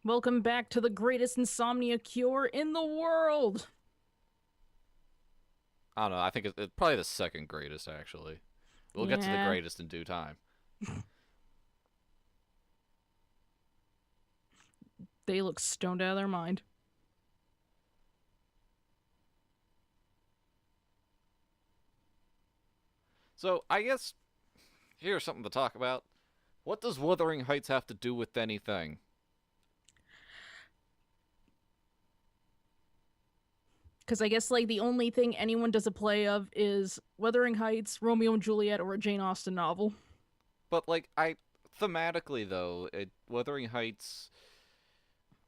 Welcome back to the greatest insomnia cure in the world. I don't know. I think it's probably the second greatest, actually. We'll get to the Yeah, greatest in due time. they look stoned out of their mind. So, I guess here's something to talk about. What does Wuthering Heights have to do with anything? Because I guess like the only thing anyone does a play of is Wuthering Heights, Romeo and Juliet, or a Jane Austen novel. But, like, thematically, though, Wuthering Heights.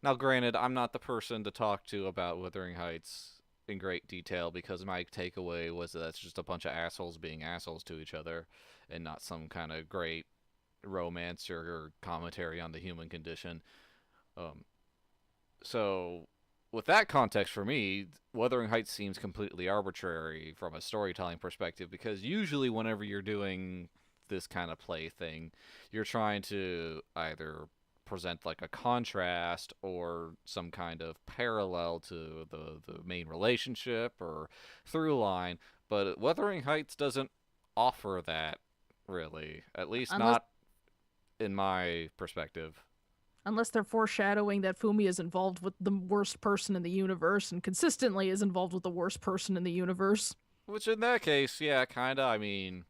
Now, granted, I'm not the person to talk to about Wuthering Heights in great detail because my takeaway was that it's just a bunch of assholes being assholes to each other and not some kind of great romance or commentary on the human condition. Um, So, with that context for me, Wuthering Heights seems completely arbitrary from a storytelling perspective because usually, whenever you're doing this kind of play thing, you're trying to either present like a contrast or some kind of parallel to the main relationship or through line. But Wuthering Heights doesn't offer that really, at least Unless not in my perspective. unless they're foreshadowing that Fumi is involved with the worst person in the universe and consistently is involved with the worst person in the universe. Which in that case, yeah, kinda. I mean,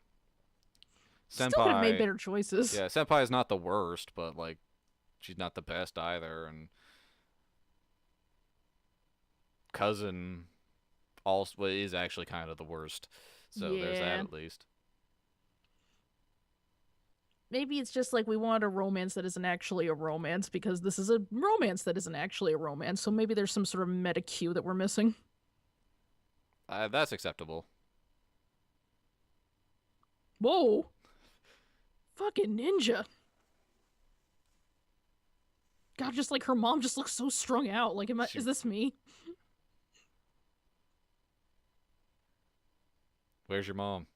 Still could have made Senpai, better choices. yeah, Senpai is not the worst, but like she's not the best either, and cousin also is actually kind of the worst. So there's that Yeah. at least. Maybe it's just like we want a romance that isn't actually a romance because this is a romance that isn't actually a romance. So maybe there's some sort of meta cue that we're missing. That's acceptable. Whoa, fucking ninja. God, just like her mom just looks so strung out. Like, She, is this me? where's your mom?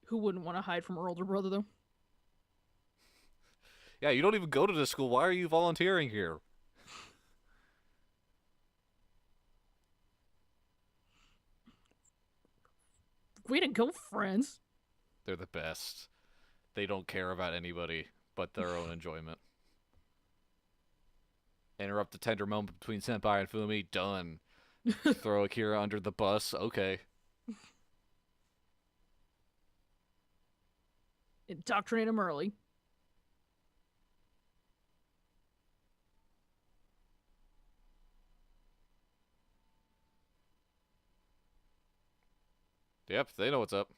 Who wouldn't want to hide from her older brother, though? Yeah, you don't even go to this school. Why are you volunteering here? Way to go, friends. They're the best. They don't care about anybody but their own enjoyment. Interrupt the tender moment between Senpai and Fumi. Done. Throw Akira under the bus. Okay. Indoctrinate him early. Yep, they know what's up.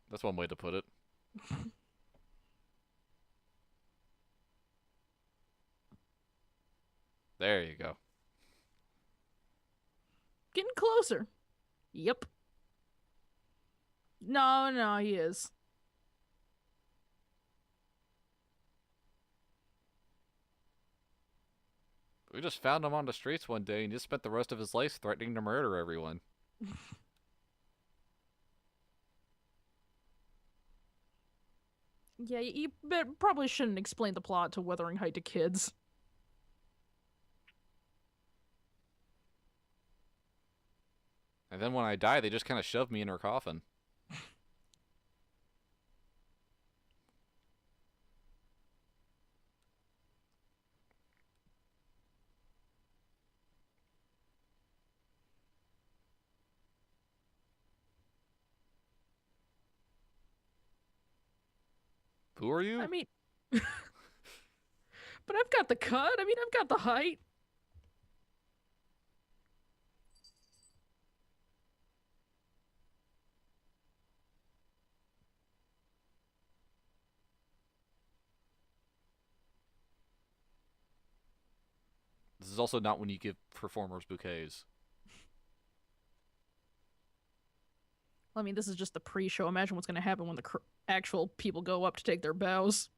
That's one way to put it. There you go. Getting closer. Yep. No, no, he is. We just found him on the streets one day and he just spent the rest of his life threatening to murder everyone. Yeah, you probably shouldn't explain the plot to Wuthering Height to kids. And then when I die, they just kind of shoved me in her coffin. Who are I you? mean, but I've got the cut. I mean, I've got the height. This is also not when you give performers bouquets. I mean, this is just the pre-show. Imagine what's going to happen when the actual people go up to take their bows.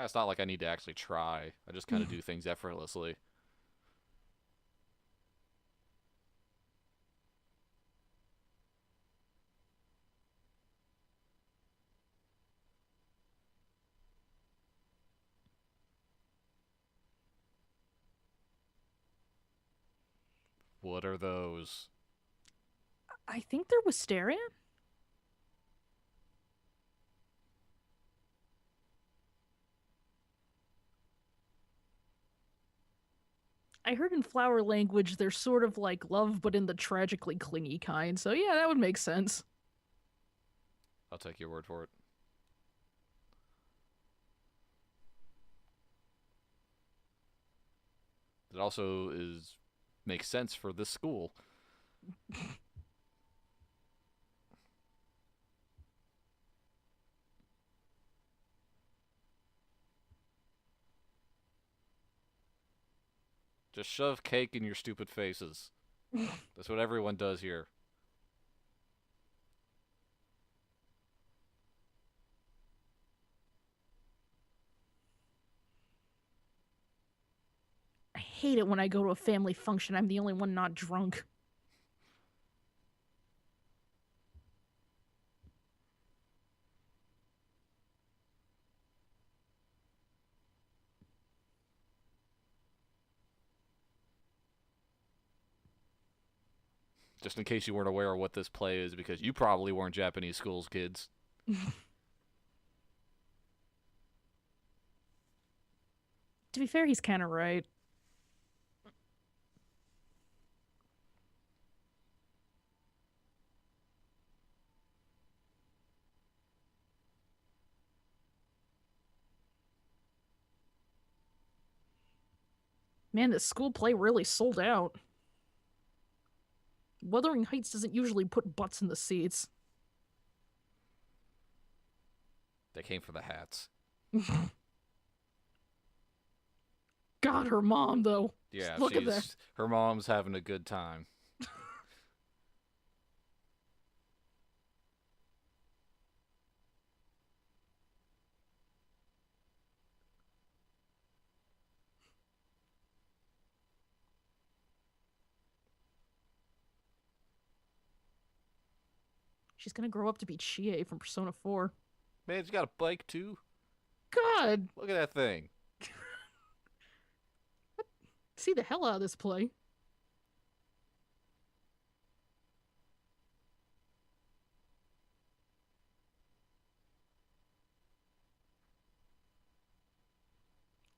It's not like I need to actually try. I just kind of do things effortlessly. What are those? I think they're wisteria. I heard in flower language they're sort of like love, but in the tragically clingy kind. So yeah, that would make sense. I'll take your word for it. It also is makes sense for this school. Just shove cake in your stupid faces. That's what everyone does here. I hate it when I go to a family function. I'm the only one not drunk. Just in case you weren't aware of what this play is, because you probably weren't Japanese schools kids. To be fair, he's kind of right. Man, this school play really sold out. Wuthering Heights doesn't usually put butts in the seats. They came for the hats. God, her mom, though. Yeah, Look at that. her mom's having a good time. She's gonna grow up to be Chie from Persona 4. Man, she's got a bike too. God! Look at that thing. See the hell out of this play.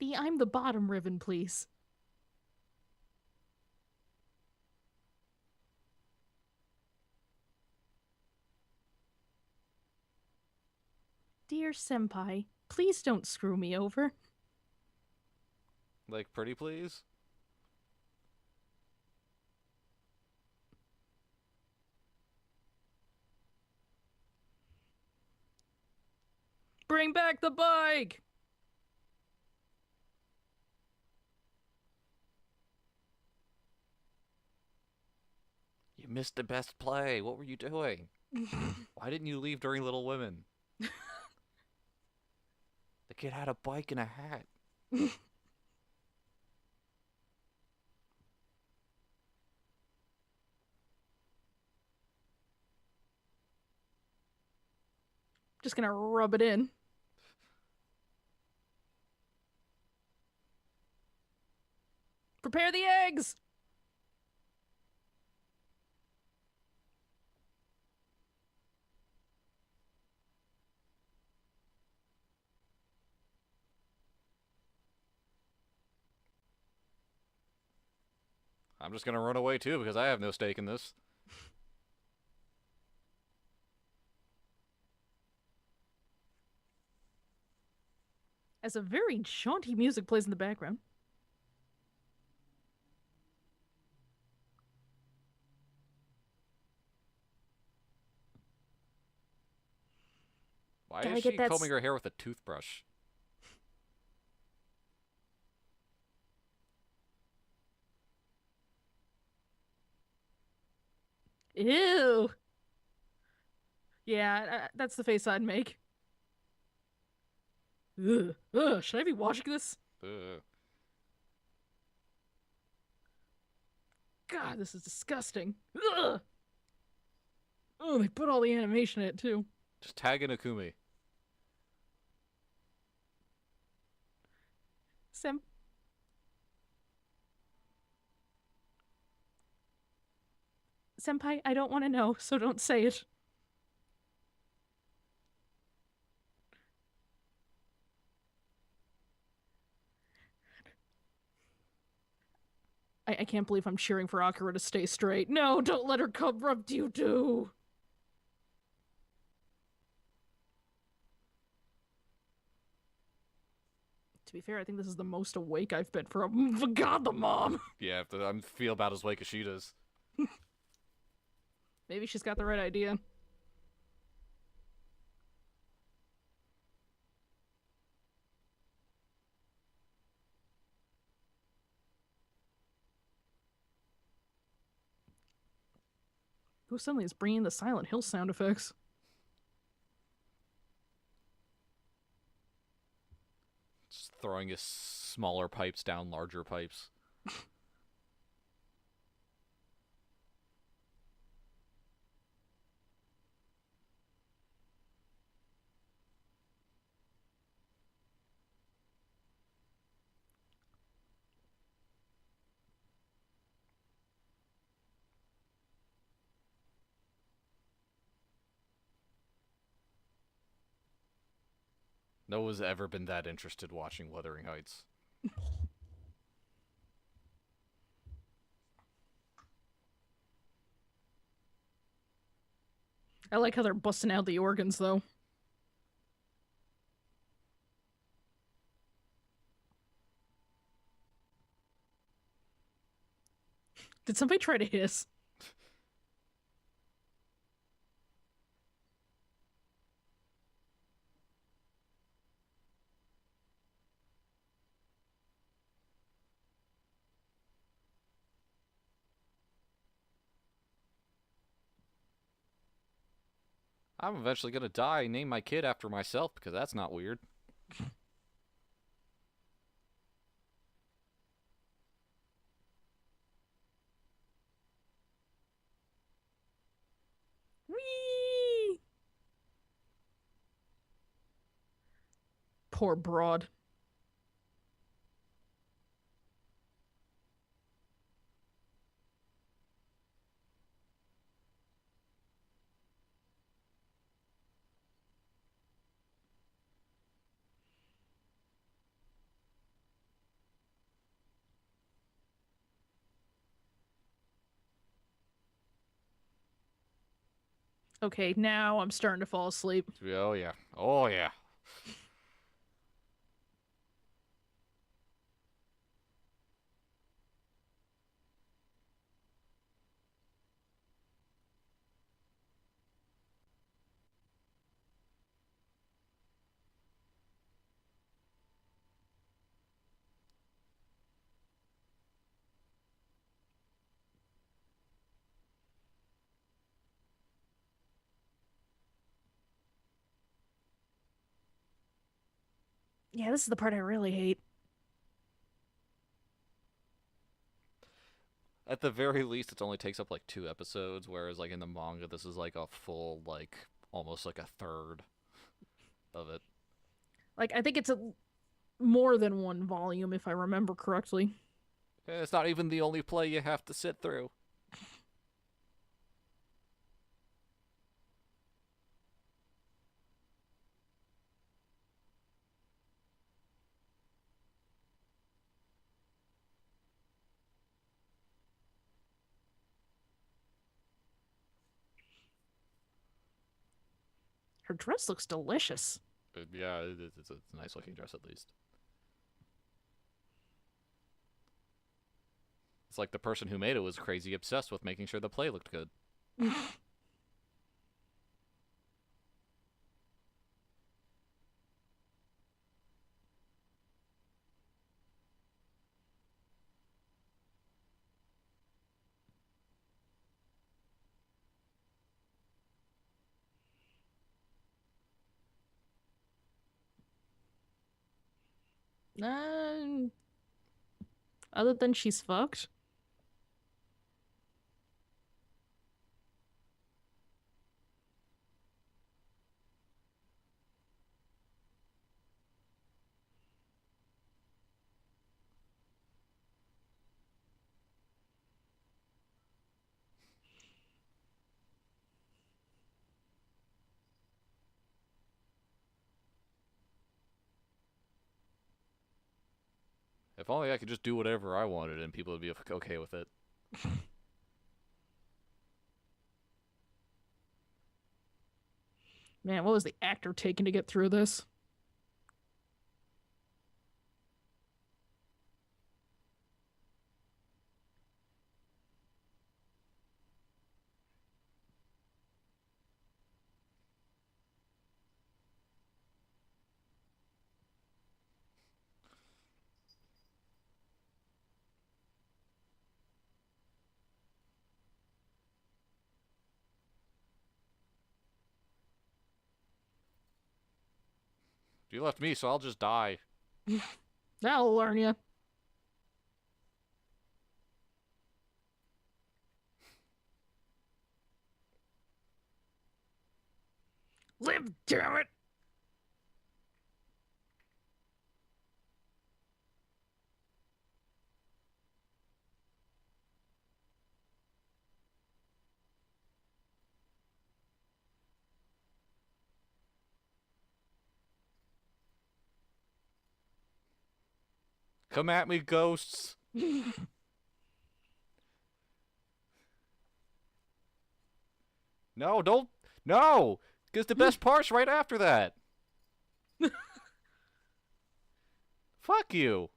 The I'm the bottom ribbon, please. Dear Senpai, please don't screw me over. Like, pretty please? Bring back the bike! You missed the best play. What were you doing? Why didn't you leave during Little Women? The kid had a bike and a hat. Just gonna rub it in. Prepare the eggs! I'm just gonna run away too because I have no stake in this. As a very jaunty music plays in the background. Why Gotta is get she that combing her hair with a toothbrush? Ew. Yeah, that's the face I'd make. Ugh. Ugh. Should I be watching this? Ugh. God, this is disgusting. Ugh. Oh, they put all the animation in it too. Just tag in Akumi. Sem Senpai, I don't want to know, so don't say it. I can't believe I'm cheering for Akira to stay straight. No, don't let her come from doo-doo. To be fair, I think this is the most awake I've been for God, the mom. Yeah, I feel about as awake as she does. Maybe she's got the right idea. Who suddenly is bringing the Silent Hill sound effects? Just throwing his smaller pipes down larger pipes. No one's ever been that interested watching Wuthering Heights. I like how they're busting out the organs, though. Did somebody try to hiss? I'm eventually gonna die and name my kid after myself because that's not weird. Whee! Poor broad. Okay, now I'm starting to fall asleep. Oh yeah. Oh yeah. Yeah, this is the part I really hate. At the very least, it only takes up like 2 episodes, whereas like in the manga, this is like a full like almost like a third of it. Like, I think it's more than one volume, if I remember correctly. It's not even the only play you have to sit through. Her dress looks delicious. Yeah, it's a nice looking dress at least. It's like the person who made it was crazy obsessed with making sure the play looked good. Uh, other than she's fucked. If only I could just do whatever I wanted and people would be okay with it. Man, what was the actor taking to get through this? You left me, so I'll just die. That'll learn you. Live, damn it! Come at me, ghosts. No, don't. No! Because the best part's right after that. Fuck you.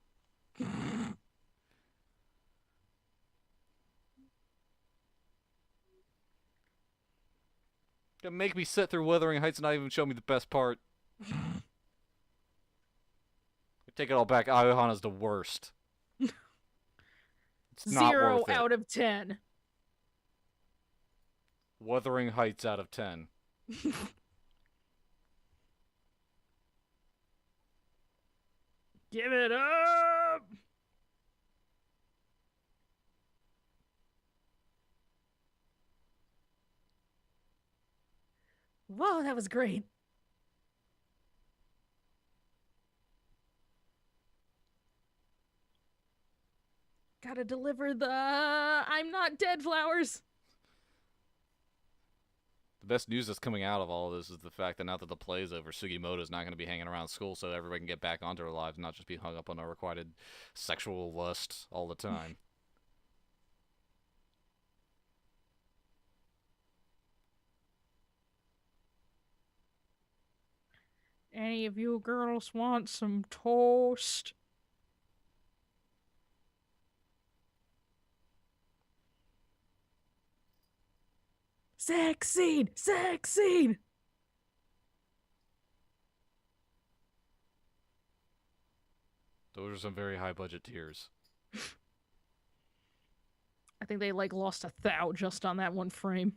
Gonna make me sit through Wuthering Heights and not even show me the best part. Take it all back. Aoi Hana's the worst. It's not Zero worth it. out of 10. Wuthering Heights out of 10. Give it up! Whoa, that was great. Gotta deliver the I'm not dead flowers. The best news that's coming out of all of this is the fact that now that the play is over, Sugimoto's not going to be hanging around school, so everybody can get back onto their lives and not just be hung up on unrequited sexual lust all the time. Any of you girls want some toast? Sex scene! Sex scene! Those are some very high budget tears. I think they like lost a thou just on that one frame.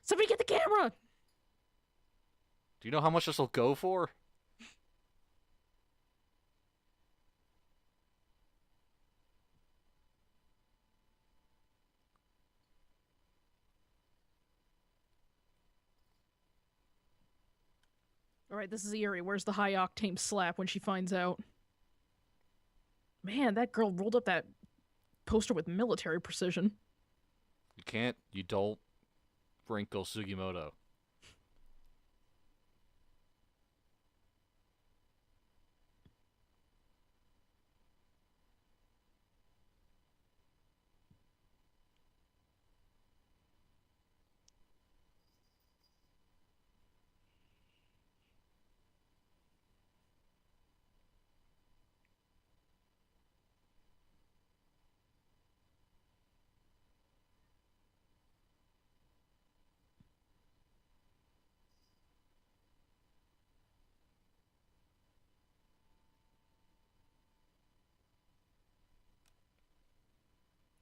Somebody get the camera! Do you know how much this will go for? Alright, this is eerie. Where's the high octane slap when she finds out? Man, that girl rolled up that poster with military precision. You don't wrinkle Sugimoto.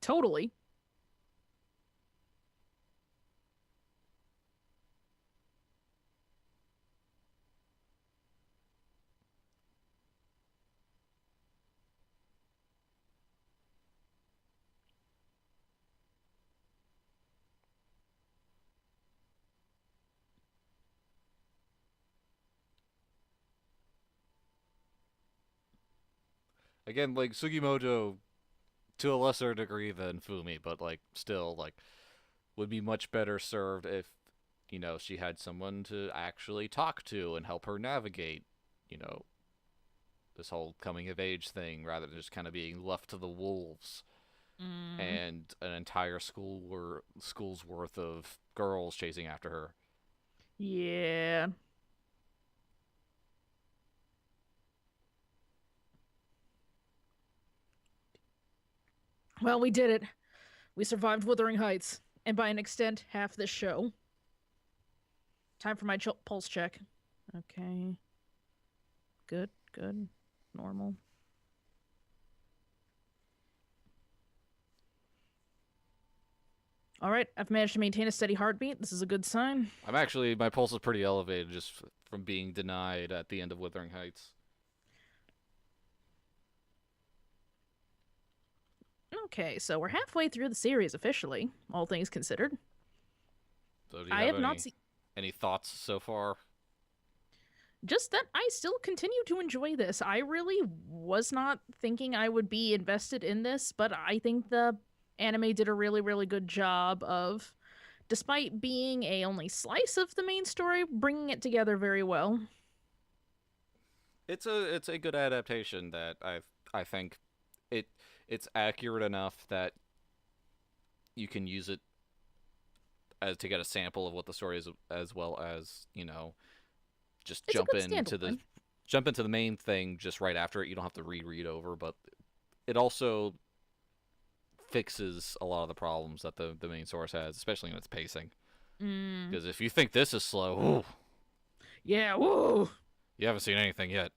Totally. Again, like Sugimoto to a lesser degree than Fumi, but like still like would be much better served if she had someone to actually talk to and help her navigate, you know, this whole coming of age thing rather than just kind of being left to the wolves Mm, and an entire school's worth of girls chasing after her. yeah. Well, we did it. We survived Wuthering Heights, and by an extent, half this show. Time for my pulse check. Okay. Good, good. Normal. All right, I've managed to maintain a steady heartbeat. This is a good sign. My pulse is pretty elevated just from being denied at the end of Wuthering Heights. Okay, so we're halfway through the series officially, all things considered. So do you I have have not seen. any thoughts so far? Just that I still continue to enjoy this. I really was not thinking I would be invested in this, but I think the anime did a really, really good job of, despite being a only slice of the main story, bringing it together very well. It's a good adaptation that I think it it's accurate enough that you can use it as to get a sample of what the story is, as well as just It's a good standalone. jump into the main thing just right after it. You don't have to reread over, but it also fixes a lot of the problems that the main source has, especially in its pacing. Mm, Because if you think this is slow, ooh, yeah, woo! you haven't seen anything yet.